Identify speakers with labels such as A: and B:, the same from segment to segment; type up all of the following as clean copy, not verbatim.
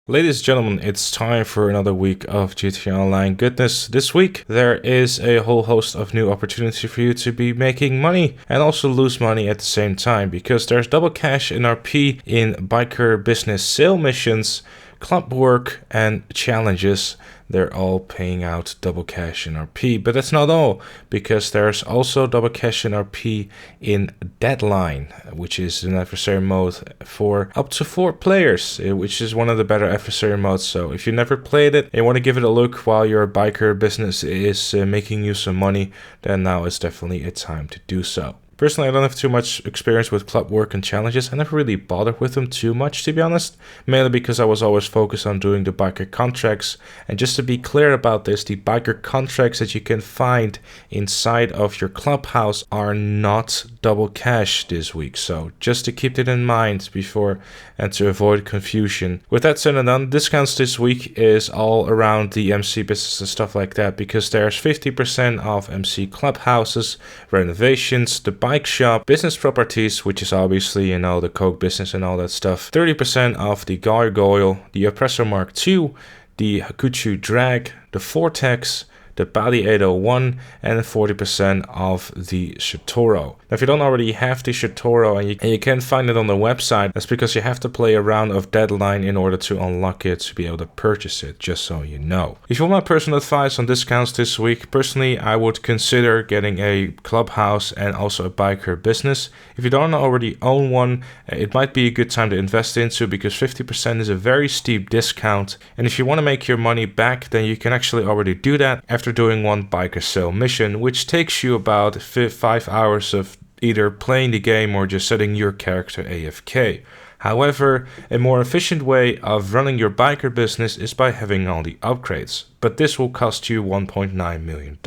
A: Ladies and gentlemen, it's time for another week of GTA Online goodness. This week, there is a whole host of new opportunities for you to be making money and also lose money at the same time, because there's double cash in RP in biker business sale missions, club work, and challenges. They're all paying out double cash in RP, but that's not all, because there's also double cash in RP in Deadline, which is an adversary mode for up to 4 players, which is one of the better adversary modes. So if you never played it and you want to give it a look while your biker business is making you some money, then now is definitely a time to do so. Personally, I don't have too much experience with club work and challenges. I never really bothered with them too much, to be honest. Mainly because I was always focused on doing the biker contracts. And just to be clear about this, the biker contracts that you can find inside of your clubhouse are not double cash this week. So just to keep that in mind before and to avoid confusion. With that said and done, discounts this week is all around the MC business and stuff like that. Because there's 50% off MC clubhouses, renovations, the bike shop, business properties, which is obviously, the coke business and all that stuff. 30% off the Gargoyle, the Oppressor Mark II, the Hakuchu Drag, the Vortex, the Bali 801, and 40% off the Shitoro. Now, if you don't already have the Shitoro and you can't find it on the website, that's because you have to play a round of Deadline in order to unlock it to be able to purchase it, just so you know. If you want my personal advice on discounts this week, personally, I would consider getting a clubhouse and also a biker business. If you don't already own one, it might be a good time to invest into, because 50% is a very steep discount. And if you want to make your money back, then you can actually already do that after doing one biker sale mission, which takes you about 5 hours of either playing the game or just setting your character AFK. However, a more efficient way of running your biker business is by having all the upgrades, but this will cost you $1.9 million.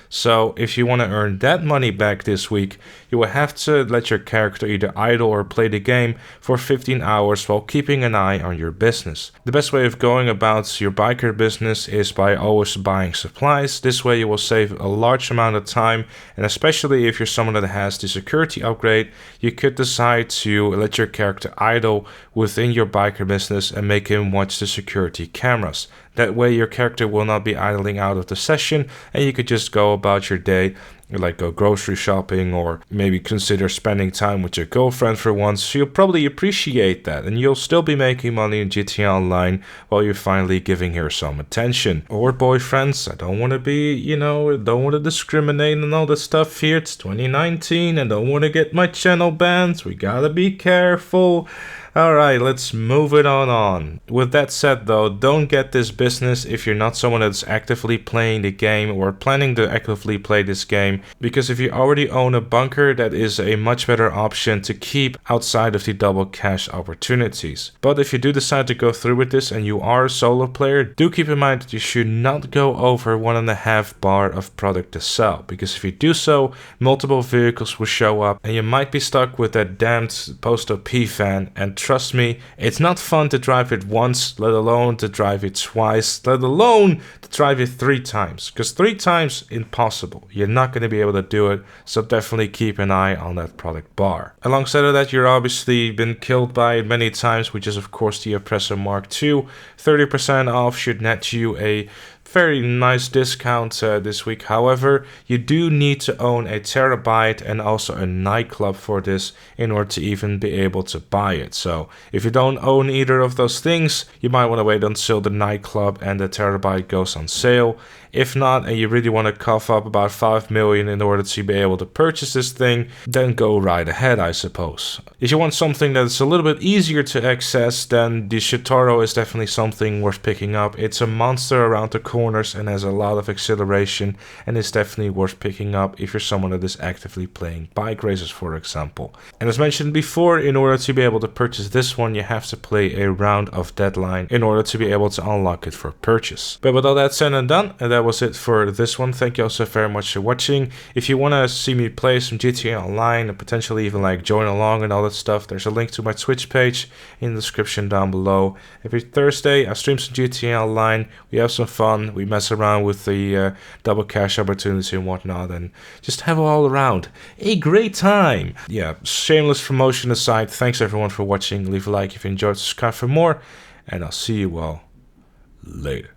A: So if you want to earn that money back this week, you will have to let your character either idle or play the game for 15 hours while keeping an eye on your business. The best way of going about your biker business is by always buying supplies. This way you will save a large amount of time, and especially if you're someone that has the security upgrade, you could decide to let your character idle within your biker business and make him watch the security cameras. That way your character will not be idling out of the session, and you could just go about your day, like go grocery shopping or maybe consider spending time with your girlfriend for once. You'll probably appreciate that, and you'll still be making money in GTA Online while you're finally giving her some attention. Or boyfriends, I don't want to be, don't want to discriminate and all that stuff here. It's 2019 and don't want to get my channel banned. We gotta be careful. Alright, let's move it on. With that said though, don't get this business if you're not someone that's actively playing the game or planning to actively play this game, because if you already own a bunker, that is a much better option to keep outside of the double cash opportunities. But if you do decide to go through with this and you are a solo player, do keep in mind that you should not go over 1.5 bar of product to sell, because if you do so, multiple vehicles will show up and you might be stuck with that damned post-OP van, and trust me, it's not fun to drive it once, let alone to drive it twice, let alone to drive it 3 times. Because 3 times, impossible. You're not going to be able to do it, so definitely keep an eye on that product bar. Alongside of that, you're obviously been killed by it many times, which is of course the Oppressor Mark II. 30% off should net you a very nice discount this week. However, you do need to own a terabyte and also a nightclub for this in order to even be able to buy it. So if you don't own either of those things, you might want to wait until the nightclub and the terabyte goes on sale. If not, and you really want to cough up about 5 million in order to be able to purchase this thing, then go right ahead, I suppose. If you want something that's a little bit easier to access, then the Shitoro is definitely something worth picking up. It's a monster around the corners and has a lot of acceleration, and it's definitely worth picking up if you're someone that is actively playing bike races, for example. And as mentioned before, in order to be able to purchase this one, you have to play a round of Deadline in order to be able to unlock it for purchase. But with all that said and done, that was it for this one. Thank you all so very much for watching. If you want to see me play some GTA Online and potentially even like join along and all that stuff, there's a link to my Twitch page in the description down below. Every Thursday I stream some GTA Online, we have some fun, we mess around with the double cash opportunity and whatnot, and just have all around a great time. Yeah, shameless promotion aside, thanks everyone for watching. Leave a like if you enjoyed, subscribe for more, and I'll see you all later.